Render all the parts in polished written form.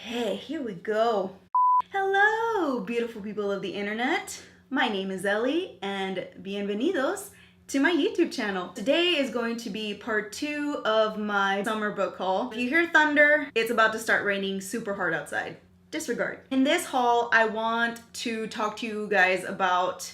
Okay, here we go. Hello, beautiful people of the internet. My name is Ellie, and bienvenidos to my YouTube channel. Today is going to be part 2 of my summer book haul. If you hear thunder, it's about to start raining super hard outside. Disregard. In this haul, I want to talk to you guys about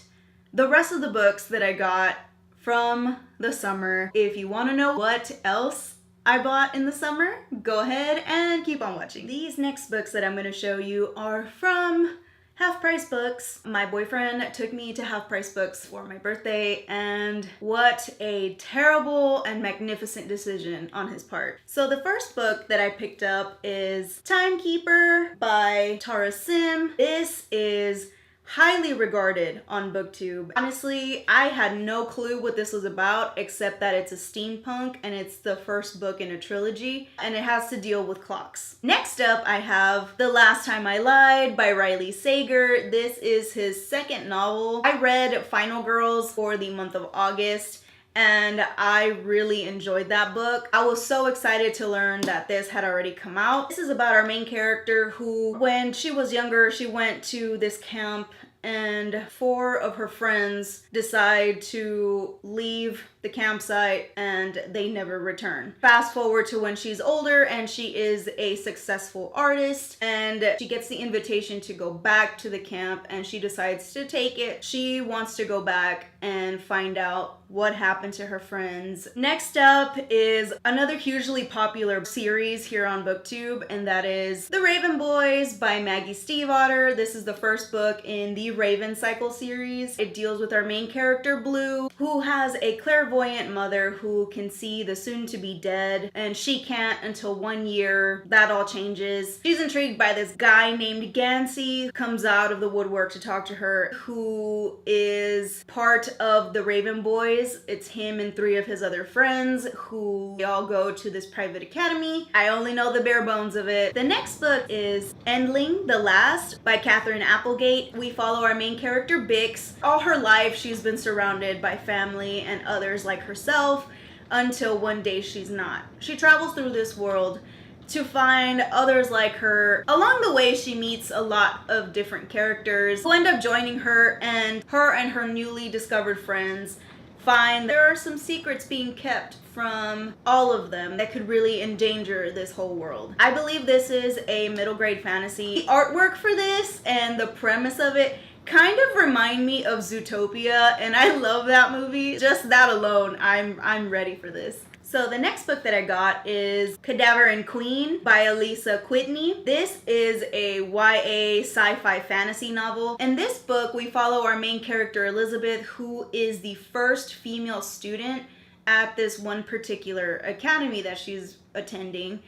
the rest of the books that I got from the summer. If you want to know what else I bought in the summer, go ahead and keep on watching. These next books that I'm going to show you are from Half Price Books. My boyfriend took me to Half Price Books for my birthday, and what a terrible and magnificent decision on his part. So the first book that I picked up is Timekeeper by Tara Sim. This is highly regarded on BookTube. Honestly, I had no clue what this was about except that it's a steampunk and it's the first book in a trilogy and it has to deal with clocks. Next up, I have The Last Time I Lied by Riley Sager. This is his second novel. I read Final Girls for the month of August, and I really enjoyed that book. I was so excited to learn that this had already come out. This is about our main character who, when she was younger, she went to this camp and 4 of her friends decide to leave the campsite and they never return. Fast forward to when she's older and she is a successful artist and she gets the invitation to go back to the camp and she decides to take it. She wants to go back and find out what happened to her friends. Next up is another hugely popular series here on BookTube, and that is The Raven Boys by Maggie Stiefvater. This is the first book in the Raven Cycle series. It deals with our main character, Blue, who has a clairvoyant mother who can see the soon-to-be dead, and she can't until 1 year. That all changes. She's intrigued by this guy named Gansey, who comes out of the woodwork to talk to her, who is part of the Raven Boys. It's him and 3 of his other friends who they all go to this private academy. I only know the bare bones of it. The next book is Endling, The Last by Katherine Applegate. We follow our main character, Bix. All her life, she's been surrounded by family and others like herself until one day she's not. She travels through this world to find others like her. Along the way, she meets a lot of different characters who end up joining her, and her newly discovered friends find there are some secrets being kept from all of them that could really endanger this whole world. I believe this is a middle grade fantasy. The artwork for this and the premise of it kind of remind me of Zootopia, and I love that movie. Just that alone, I'm ready for this. So the next book that I got is Cadaver and Queen by Alisa Kwitney. This is a YA sci-fi fantasy novel. In this book, we follow our main character, Elizabeth, who is the first female student at this one particular academy that she's attending.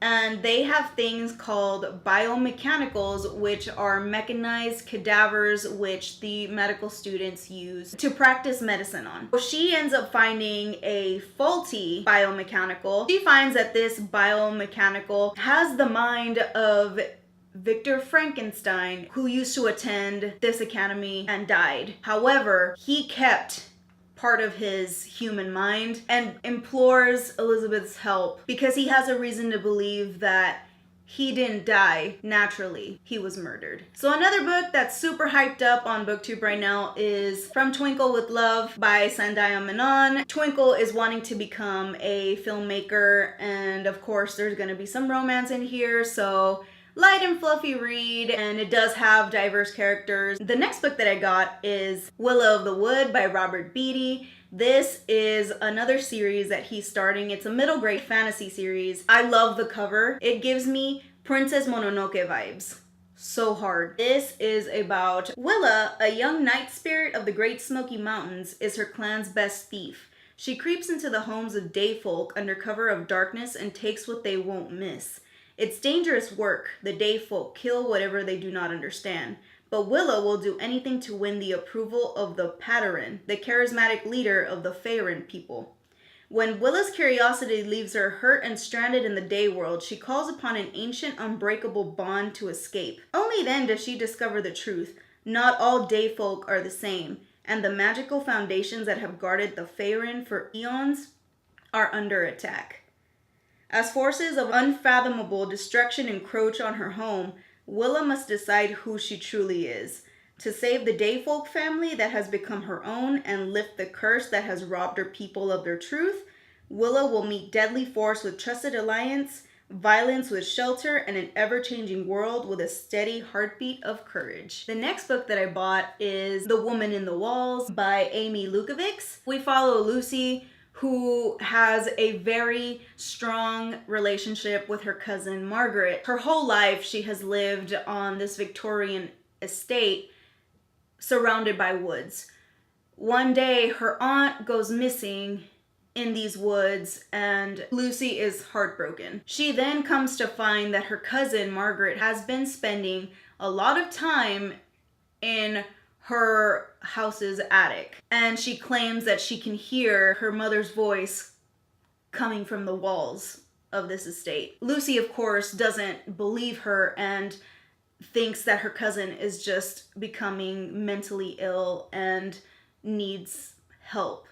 And they have things called biomechanicals, which are mechanized cadavers which the medical students use to practice medicine on. She ends up finding a faulty biomechanical. She finds that this biomechanical has the mind of Victor Frankenstein, who used to attend this academy and died. However, he kept part of his human mind and implores Elizabeth's help because he has a reason to believe that he didn't die naturally. He was murdered. So another book that's super hyped up on BookTube right now is From Twinkle with Love by Sandhya Menon. Twinkle is wanting to become a filmmaker, and of course there's gonna be some romance in here, so light and fluffy read, and it does have diverse characters. The next book that I got is Willow of the Wood by Robert Beatty. This is another series that he's starting. It's a middle grade fantasy series. I love the cover. It gives me Princess Mononoke vibes. So hard. This is about Willa, a young night spirit of the Great Smoky Mountains, is her clan's best thief. She creeps into the homes of day folk under cover of darkness and takes what they won't miss. It's dangerous work. The day folk kill whatever they do not understand. But Willa will do anything to win the approval of the Paterin, the charismatic leader of the Faerun people. When Willa's curiosity leaves her hurt and stranded in the day world, she calls upon an ancient, unbreakable bond to escape. Only then does she discover the truth. Not all day folk are the same, and the magical foundations that have guarded the Faerun for eons are under attack. As forces of unfathomable destruction encroach on her home, Willa must decide who she truly is. To save the Dayfolk family that has become her own and lift the curse that has robbed her people of their truth, Willa will meet deadly force with trusted alliance, violence with shelter, and an ever-changing world with a steady heartbeat of courage. The next book that I bought is The Woman in the Walls by Amy Lukavics. We follow Lucy, who has a very strong relationship with her cousin Margaret. Her whole life she has lived on this Victorian estate surrounded by woods. One day her aunt goes missing in these woods and Lucy is heartbroken. She then comes to find that her cousin Margaret has been spending a lot of time in her house's attic, and she claims that she can hear her mother's voice coming from the walls of this estate. Lucy, of course, doesn't believe her and thinks that her cousin is just becoming mentally ill and needs help.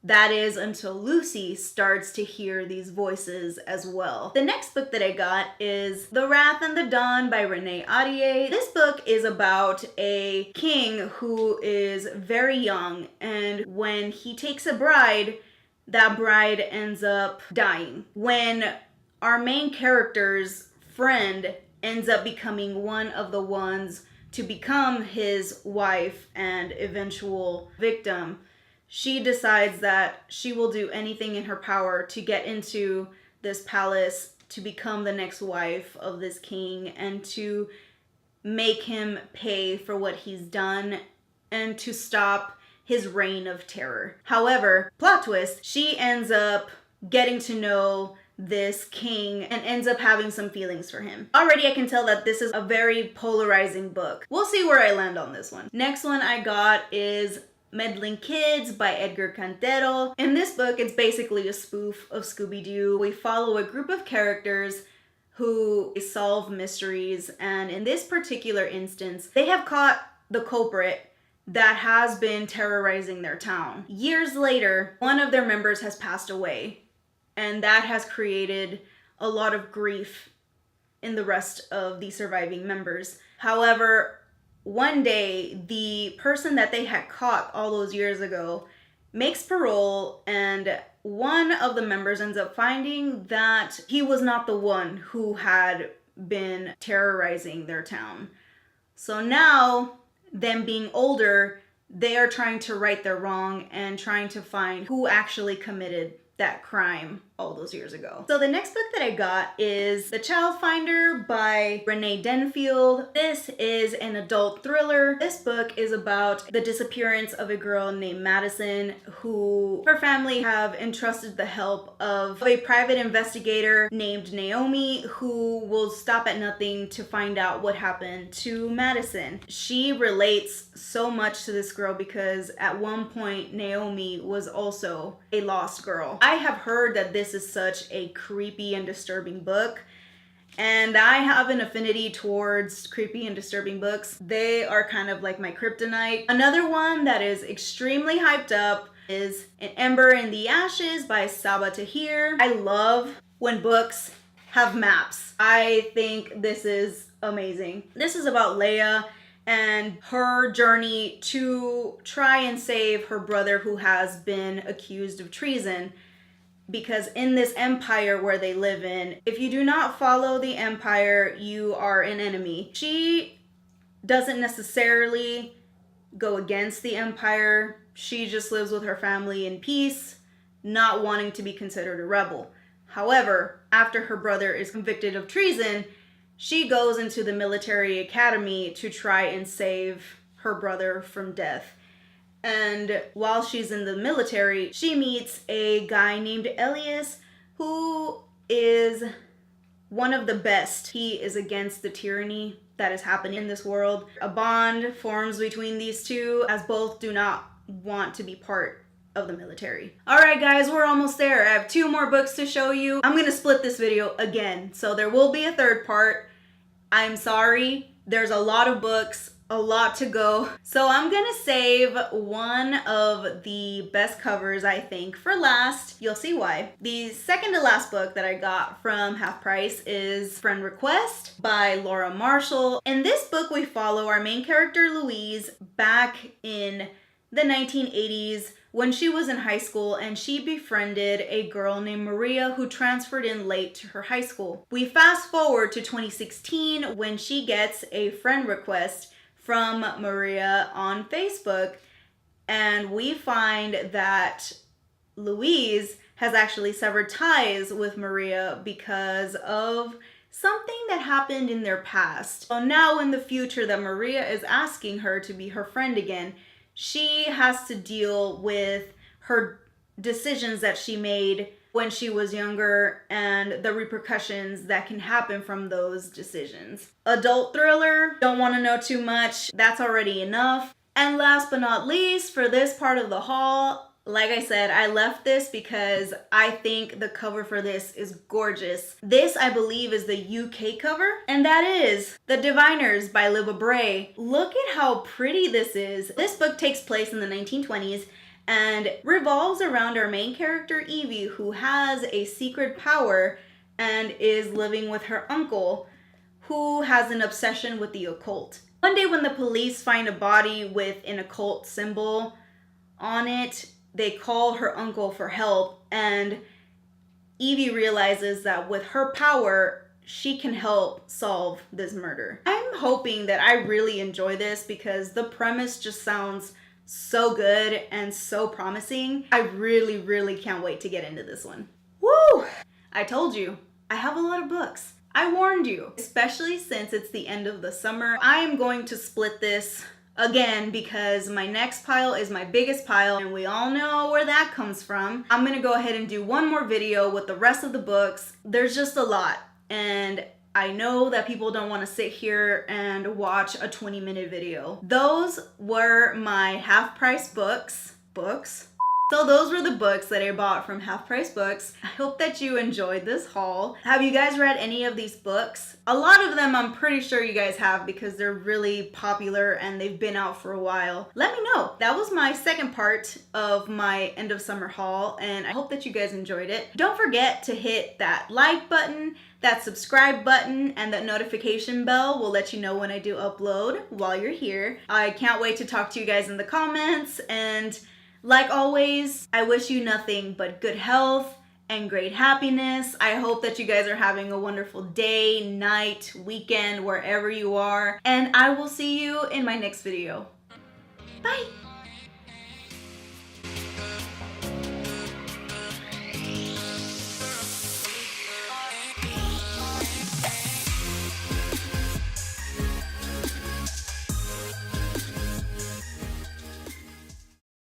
That is until Lucy starts to hear these voices as well. The next book that I got is The Wrath and the Dawn by Renee Ahdieh. This book is about a king who is very young, and when he takes a bride, that bride ends up dying. When our main character's friend ends up becoming one of the ones to become his wife and eventual victim, she decides that she will do anything in her power to get into this palace, to become the next wife of this king, and to make him pay for what he's done and to stop his reign of terror. However, plot twist, she ends up getting to know this king and ends up having some feelings for him. Already I can tell that this is a very polarizing book. We'll see where I land on this one. Next one I got is Meddling Kids by Edgar Cantero. In this book, it's basically a spoof of Scooby-Doo. We follow a group of characters who solve mysteries, and in this particular instance, they have caught the culprit that has been terrorizing their town. Years later, one of their members has passed away, and that has created a lot of grief in the rest of the surviving members. However, one day, the person that they had caught all those years ago makes parole, and one of the members ends up finding that he was not the one who had been terrorizing their town. So now, them being older, they are trying to right their wrong and trying to find who actually committed that crime all those years ago. So the next book that I got is The Child Finder by Renee Denfield. This is an adult thriller. This book is about the disappearance of a girl named Madison, who her family have entrusted the help of a private investigator named Naomi, who will stop at nothing to find out what happened to Madison. She relates so much to this girl because at one point Naomi was also a lost girl. I have heard that this is such a creepy and disturbing book, and I have an affinity towards creepy and disturbing books. They are kind of like my kryptonite. Another one that is extremely hyped up is An Ember in the Ashes by Saba Tahir. I love when books have maps. I think this is amazing. This is about Leia and her journey to try and save her brother who has been accused of treason. Because in this empire where they live in, if you do not follow the empire, you are an enemy. She doesn't necessarily go against the empire. She just lives with her family in peace, not wanting to be considered a rebel. However, after her brother is convicted of treason, she goes into the military academy to try and save her brother from death. And while she's in the military, she meets a guy named Elias, who is one of the best. He is against the tyranny that is happening in this world. A bond forms between these two, as both do not want to be part of the military. Alright guys, we're almost there. I have 2 more books to show you. I'm gonna split this video again, so there will be a third part. I'm sorry, there's a lot of books. a lot to go. So I'm gonna save one of the best covers, I think, for last. You'll see why. The second to last book that I got from Half Price is Friend Request by Laura Marshall. In this book, we follow our main character Louise back in the 1980s when she was in high school, and she befriended a girl named Maria who transferred in late to her high school. We fast forward to 2016 when she gets a friend request from Maria on Facebook, and we find that Louise has actually severed ties with Maria because of something that happened in their past. So now in the future that Maria is asking her to be her friend again, she has to deal with her decisions that she made when she was younger and the repercussions that can happen from those decisions. Adult thriller, don't want to know too much, that's already enough. And last but not least, for this part of the haul, like I said, I left this because I think the cover for this is gorgeous. This, I believe, is the UK cover, and that is The Diviners by Libba Bray. Look at how pretty this is. This book takes place in the 1920s and revolves around our main character, Evie, who has a secret power and is living with her uncle, who has an obsession with the occult. One day when the police find a body with an occult symbol on it, they call her uncle for help, and Evie realizes that with her power, she can help solve this murder. I'm hoping that I really enjoy this because the premise just sounds so good and so promising. I really can't wait to get into this one. Woo! I told you, I have a lot of books. I warned you, especially since it's the end of the summer. I am going to split this again because my next pile is my biggest pile and we all know where that comes from. I'm gonna go ahead and do one more video with the rest of the books. There's just a lot, and I know that people don't want to sit here and watch a 20-minute video. Those were my Half Price books. So those were the books that I bought from Half Price Books. I hope that you enjoyed this haul. Have you guys read any of these books? A lot of them I'm pretty sure you guys have because they're really popular and they've been out for a while. Let me know. That was my second part of my end of summer haul, and I hope that you guys enjoyed it. Don't forget to hit that like button, that subscribe button, and that notification bell will let you know when I do upload while you're here. I can't wait to talk to you guys in the comments, and like always, I wish you nothing but good health and great happiness. I hope that you guys are having a wonderful day, night, weekend, wherever you are. And I will see you in my next video. Bye!